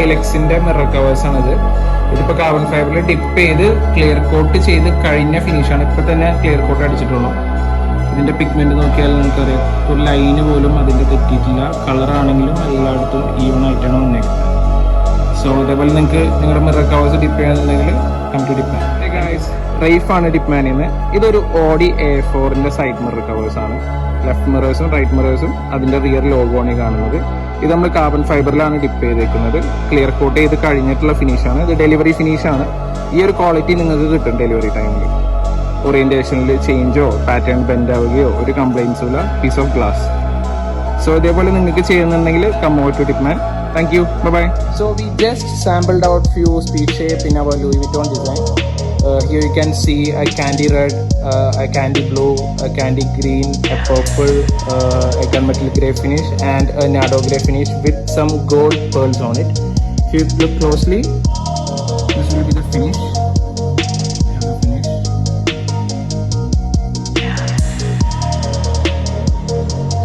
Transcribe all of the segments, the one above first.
ഹൈലക്സിന്റെ mirror covers ആണിത്. ഇതിപ്പോ carbon ഫൈബറിൽ ഡിപ്പ് ചെയ്ത് ക്ലിയർ കോട്ട് ചെയ്ത് കഴിഞ്ഞ ഫിനിഷാണ്. ഇപ്പൊ തന്നെ ക്ലിയർ കോട്ട് അടിച്ചിട്ടുള്ളൂ. ഇതിന്റെ പിഗ്മെന്റ് നോക്കിയാൽ നിങ്ങൾക്കറിയാം, ഒരു ലൈന് പോലും അതിന്റെ തെറ്റിയിട്ടില്ല. കളറാണെങ്കിലും എല്ലായിടത്തും ഈവൺ ആയിട്ടാണ് വന്നേക്കുന്നത്. സോ അതേപോലെ നിങ്ങൾക്ക് നിങ്ങളുടെ മിറർ കവേഴ്സ് ഡിപ്പ് ചെയ്യണമെന്നുണ്ടെങ്കിൽ കം ടു ഡിപ്മാൻ. റൈഫ് ആണ് ഡിപ്മാനിന്ന്. ഇതൊരു ഓഡി A4ന്റെ സൈഡ് മിറർ കവേഴ്സ് ആണ്. ലെഫ്റ്റ് മിറേഴ്സും റൈറ്റ് മിറേഴ്സും അതിന്റെ റിയർ ലോഗോ ആണ് കാണുന്നത്. ഇത് നമ്മൾ കാർബൺ ഫൈബറിലാണ് ഡിപ്പ് ചെയ്തേക്കുന്നത്. ക്ലിയർ കോട്ട് ചെയ്ത് കഴിഞ്ഞിട്ടുള്ള ഫിനിഷാണ്. ഇത് ഡെലിവറി ഫിനിഷാണ്. ഈ ഒരു ക്വാളിറ്റി നിങ്ങൾക്ക് കിട്ടും ഡെലിവറി ടൈമിൽ. ഓറിയന്റേഷനിൽ ചേഞ്ചോ പാറ്റേൺ ബെൻഡ് ആവുകയോ ഒരു കംപ്ലൈൻസും ഇല്ല. Piece of glass. സോ ഇതേപോലെ നിങ്ങൾക്ക് ചെയ്യുന്നുണ്ടെങ്കിൽ come over to Dipman. Thank you. Bye-bye. So we just sampled out few speed shape in our Louis Vuitton design. Here you can see a candy red, a candy blue, a candy green, a purple, a gunmetal grey finish and a nardow grey finish with some gold pearls on it. If you look closely, this will be the finish.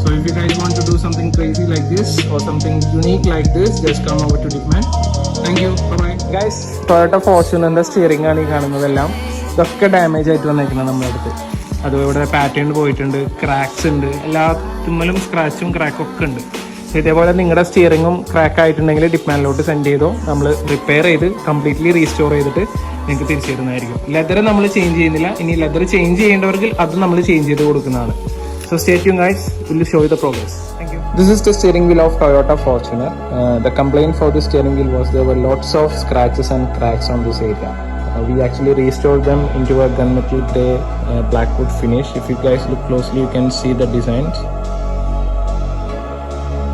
So if you guys want to do something crazy like this or something unique like this, just come over to Dipman. Thank you. Bye-bye. Guys, Toyota Fortunerന്റെ steering ആണ് ഈ കാണുന്നതെല്ലാം. ഇതൊക്കെ damage ആയിട്ട് വന്നേക്കുന്നത് നമ്മുടെ അടുത്ത്. അത് ഇവിടെ പാറ്റേൺ പോയിട്ടുണ്ട്, ക്രാക്സ് ഉണ്ട്, എല്ലാ തുമ്മലും സ്ക്രാച്ചും ക്രാക്കും ഒക്കെ ഉണ്ട്. ഇതേപോലെ നിങ്ങളുടെ സ്റ്റിയറിംഗും ക്രാക്ക് ആയിട്ടുണ്ടെങ്കിൽ ഡിപ്മാനിലോട്ട് സെൻഡ് ചെയ്തോ. നമ്മൾ റിപ്പയർ ചെയ്ത് കംപ്ലീറ്റ്ലി റീസ്റ്റോർ ചെയ്തിട്ട് നിങ്ങൾക്ക് തിരിച്ചു തരുന്നതായിരിക്കും. ലെതർ നമ്മൾ ചേഞ്ച് ചെയ്യുന്നില്ല. ഇനി ലെതർ ചേഞ്ച് ചെയ്യേണ്ടവർക്ക് അത് നമ്മൾ ചേഞ്ച് ചെയ്ത് കൊടുക്കുന്നതാണ്. So stay tuned guys, we'll show you the progress. Thank you. This is the steering wheel of Toyota Fortuner. The complaint for the steering wheel was there were lots of scratches and cracks on this area. We actually restored them into a gunmetal grey blackwood finish. If you guys look closely, you can see the designs.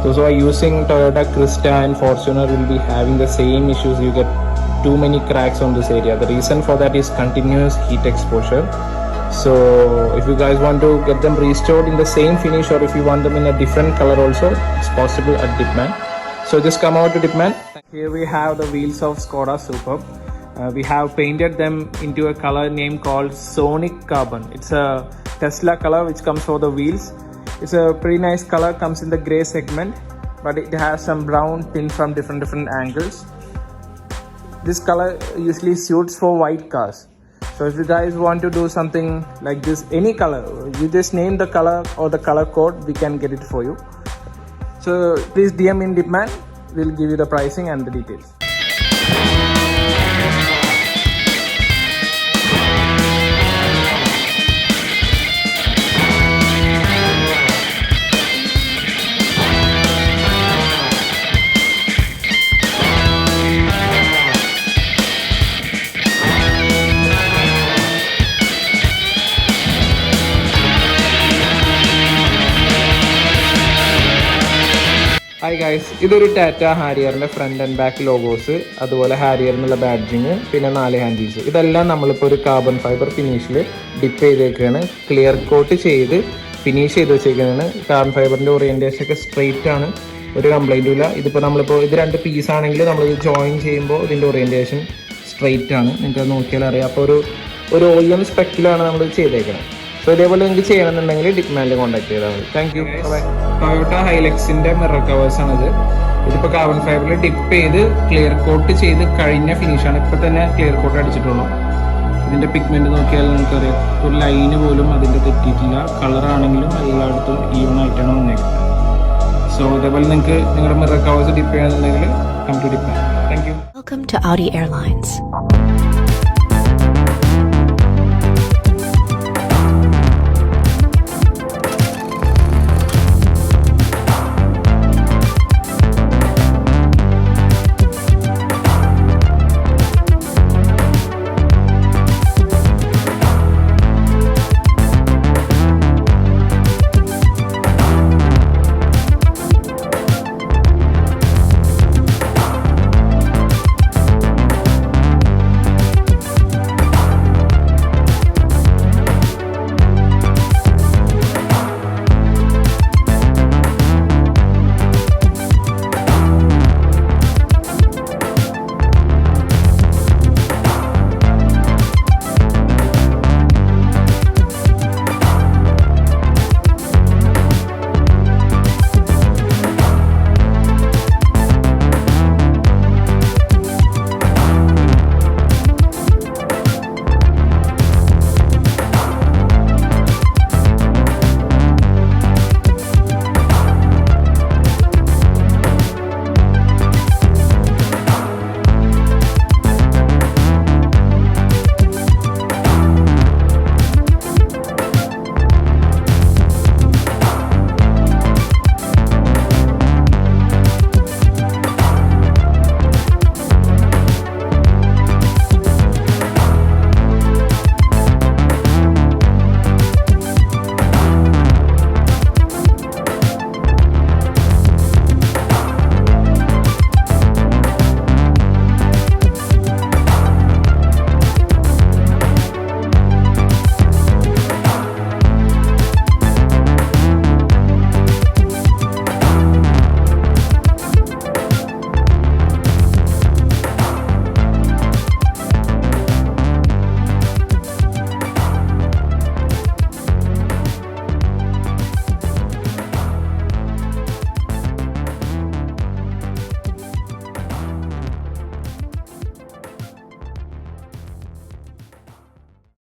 Those who are using Toyota Crista and Fortuner will be having the same issues. You get too many cracks on this area. The reason for that is continuous heat exposure. So if you guys want to get them restored in the same finish or if you want them in a different color also, it's possible at Dipman. So just come over to Dipman. Here we have the wheels of Skoda Superb. We have painted them into a color name called Sonic Carbon. It's a Tesla color which comes for the wheels. It's a pretty nice color, comes in the grey segment, but it has some brown tint from different angles. This color usually suits for white cars. So if you guys want to do something like this, any color, you just name the color or the color code, we can get it for you. So please DM in Dipman, we'll give you the pricing and the details. Hi guys, ഇതൊരു ടാറ്റ ഹാരിയറിൻ്റെ front and back logos, അതുപോലെ Harrier എന്നുള്ള badging, പിന്നെ 4 handles, ഇതെല്ലാം നമ്മളിപ്പോൾ ഒരു carbon fibre ഫിനിഷിൽ dip ചെയ്തേക്കാണ്. ക്ലിയർ കോട്ട് ചെയ്ത് ഫിനിഷ് ചെയ്ത് വെച്ചേക്കുന്നതാണ്. കാർബൺ ഫൈബറിൻ്റെ ഓറിയൻറ്റേഷൻ ഒക്കെ സ്ട്രെയിറ്റ് ആണ്, ഒരു കംപ്ലൈൻറ്റും ഇല്ല. ഇതിപ്പോൾ നമ്മളിപ്പോൾ ഇത് 2 പീസ് ആണെങ്കിൽ നമ്മൾ ജോയിൻ ചെയ്യുമ്പോൾ ഇതിൻ്റെ ഓറിയൻറ്റേഷൻ സ്ട്രെയിറ്റ് ആണ്. നിങ്ങൾക്ക് നോക്കിയാൽ അറിയാം. അപ്പോൾ ഒരു OEM സ്പെക്കിലാണ് നമ്മൾ ചെയ്തേക്കുന്നത്. സോ ഇതേപോലെ നിങ്ങൾക്ക് ചെയ്യണമെന്നുണ്ടെങ്കിൽ ഡിപ്മാനിൽ കോൺടാക്ട് ചെയ്താൽ മതി. Thank you. ടൊയോട്ട ഹൈലക്സിന്റെ മിറർ കവേഴ്സ് ആണിത്. ഇതിപ്പോൾ കാർബൺ ഫൈബറിൽ ഡിപ്പ് ചെയ്ത് ക്ലിയർ കോട്ട് ചെയ്ത് കഴിഞ്ഞ ഫിനിഷാണ്. ഇപ്പൊ തന്നെ ക്ലിയർ കോട്ട് അടിച്ചിട്ടുള്ളൂ. ഇതിന്റെ പിഗ്മെന്റ് നോക്കിയാൽ നിങ്ങൾക്കറിയാം, ഒരു ലൈന് പോലും അതിന്റെ തെറ്റിയിട്ടില്ല. കളറാണെങ്കിലും എല്ലായിടത്തും ഈവൺ ആയിട്ടാണ് വന്നേക്കുന്നത്. സോ അതേപോലെ നിങ്ങൾക്ക് നിങ്ങളുടെ മിറർ കവേഴ്സ് ഡിപ്പ് ചെയ്യണമെന്നുണ്ടെങ്കിൽ come to Dipman. Thank you. Welcome to Audi Airlines.